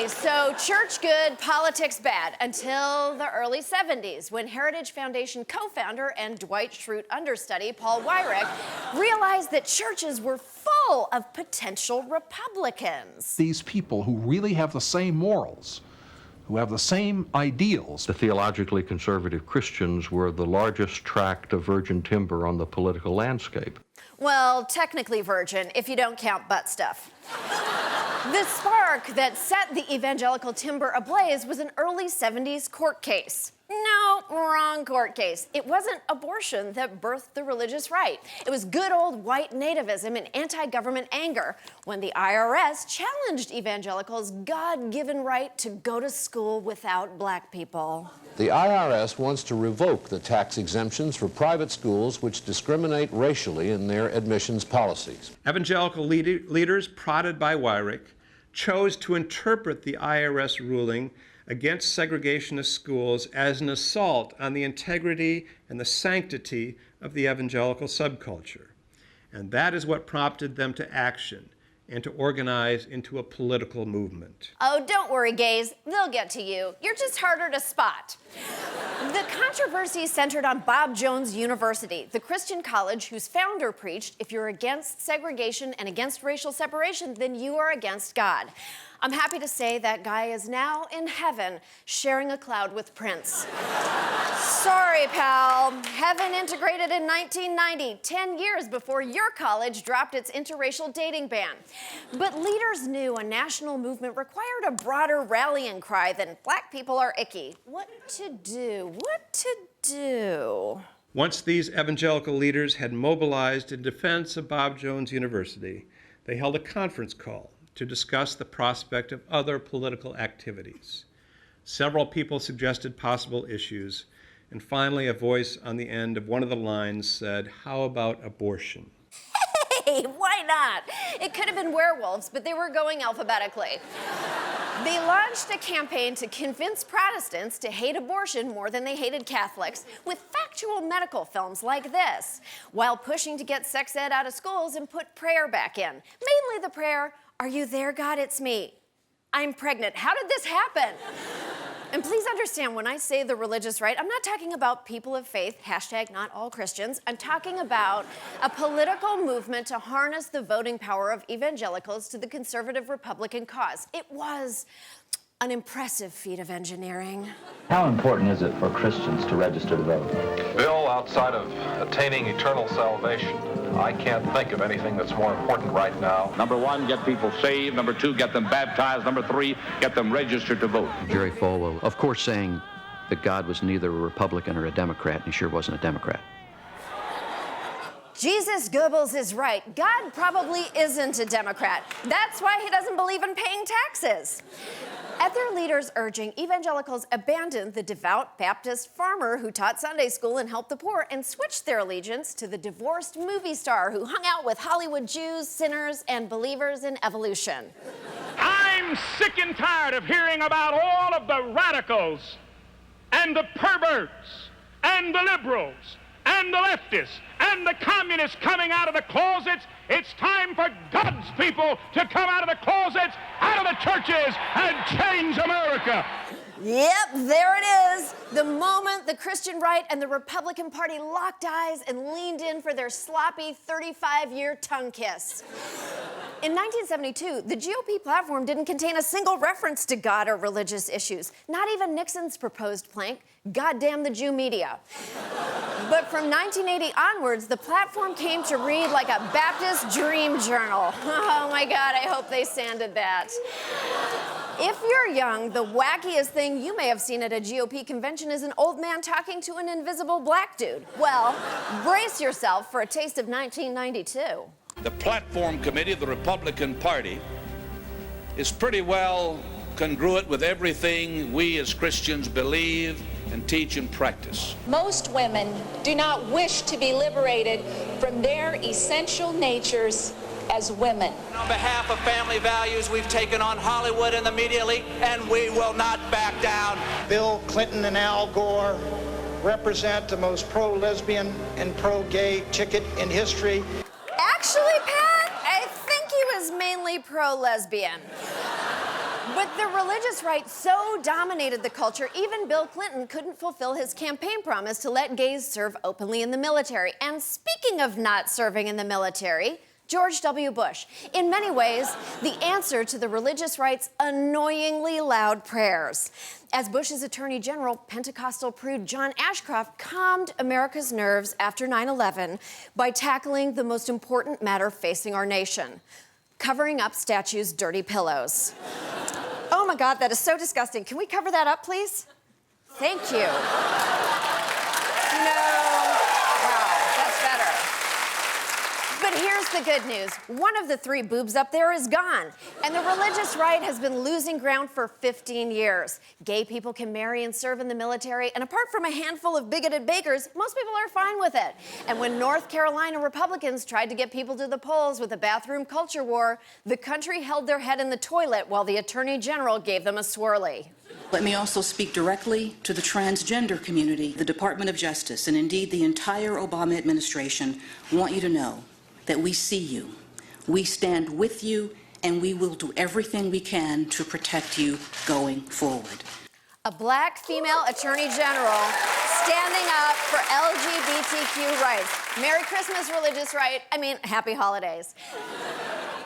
Okay, so church good, politics bad, until the early 70s, when Heritage Foundation co-founder and Dwight Schrute understudy Paul Weyrich realized that churches were full of potential Republicans. These people who really have the same morals, who have the same ideals. The theologically conservative Christians were the largest tract of virgin timber on the political landscape. Well, technically virgin, if you don't count butt stuff. The spark that set the evangelical timber ablaze was an early 70s court case. No, wrong court case. It wasn't abortion that birthed the religious right. It was good old white nativism and anti-government anger when the IRS challenged evangelicals' God-given right to go to school without black people. The IRS wants to revoke the tax exemptions for private schools which discriminate racially in their admissions policies. Evangelical leaders, prodded by Weyrich, chose to interpret the IRS ruling against segregationist schools as an assault on the integrity and the sanctity of the evangelical subculture. And that is what prompted them to action and to organize into a political movement. Oh, don't worry, gays. They'll get to you. You're just harder to spot. The controversy centered on Bob Jones University, the Christian college whose founder preached, if you're against segregation and against racial separation, then you are against God. I'm happy to say that guy is now in heaven, sharing a cloud with Prince. Sorry, pal. Heaven integrated in 1990, 10 years before your college dropped its interracial dating ban. But leaders knew a national movement required a broader rallying cry than black people are icky. What to do? What to do? Once these evangelical leaders had mobilized in defense of Bob Jones University, they held a conference call to discuss the prospect of other political activities. Several people suggested possible issues, and finally a voice on the end of one of the lines said, "How about abortion?" Hey, why not? It could have been werewolves, but they were going alphabetically. They launched a campaign to convince Protestants to hate abortion more than they hated Catholics with factual medical films like this, while pushing to get sex ed out of schools and put prayer back in. Mainly the prayer, "Are you there, God? It's me. I'm pregnant. How did this happen?" And please understand, when I say the religious right, I'm not talking about people of faith, hashtag not all Christians. I'm talking about a political movement to harness the voting power of evangelicals to the conservative Republican cause. It was an impressive feat of engineering. How important is it for Christians to register to vote? Bill, outside of attaining eternal salvation, I can't think of anything that's more important right now. Number one, get people saved. Number two, get them baptized. Number three, get them registered to vote. Jerry Falwell, of course, saying that God was neither a Republican or a Democrat, and he sure wasn't a Democrat. Jesus Goebbels is right. God probably isn't a Democrat. That's why he doesn't believe in paying taxes. At their leaders' urging, evangelicals abandoned the devout Baptist farmer who taught Sunday school and helped the poor and switched their allegiance to the divorced movie star who hung out with Hollywood Jews, sinners, and believers in evolution. I'm sick and tired of hearing about all of the radicals and the perverts and the liberals and the leftists and the communists coming out of the closets. It's time for God's people to come out of the closets, out of the churches, and change America. Yep, there it is. The moment the Christian right and the Republican Party locked eyes and leaned in for their sloppy 35-year tongue kiss. In 1972, the GOP platform didn't contain a single reference to God or religious issues, not even Nixon's proposed plank, "Goddamn the Jew media." But from 1980 onwards, the platform came to read like a Baptist dream journal. Oh my God, I hope they sanded that. If you're young, the wackiest thing you may have seen at a GOP convention is an old man talking to an invisible black dude. Well, brace yourself for a taste of 1992. The platform committee of the Republican Party is pretty well congruent with everything we as Christians believe and teach and practice. Most women do not wish to be liberated from their essential natures as women. On behalf of family values, we've taken on Hollywood and the media elite, and we will not back down. Bill Clinton and Al Gore represent the most pro-lesbian and pro-gay ticket in history. Actually, Pat, I think he was mainly pro-lesbian. But the religious right so dominated the culture, even Bill Clinton couldn't fulfill his campaign promise to let gays serve openly in the military. And speaking of not serving in the military, George W. Bush, in many ways, the answer to the religious right's annoyingly loud prayers. As Bush's Attorney General, Pentecostal prude John Ashcroft calmed America's nerves after 9/11 by tackling the most important matter facing our nation: covering up statues' dirty pillows. Oh my God, that is so disgusting. Can we cover that up, please? Thank you. No. Wow, that's better. But here's the good news. One of the 3 boobs up there is gone. And the religious right has been losing ground for 15 years. Gay people can marry and serve in the military, and apart from a handful of bigoted bakers, most people are fine with it. And when North Carolina Republicans tried to get people to the polls with a bathroom culture war, the country held their head in the toilet while the Attorney General gave them a swirly. Let me also speak directly to the transgender community. The Department of Justice, and indeed the entire Obama administration, want you to know that we see you, we stand with you, and we will do everything we can to protect you going forward. A black female attorney general standing up for LGBTQ rights. Merry Christmas, religious right. I mean, happy holidays.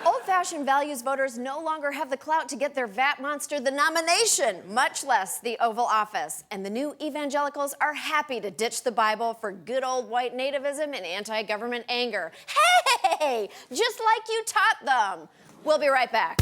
Old-fashioned values voters no longer have the clout to get their VAT monster the nomination, much less the Oval Office. And the new evangelicals are happy to ditch the Bible for good old white nativism and anti-government anger. Hey, just like you taught them. We'll be right back.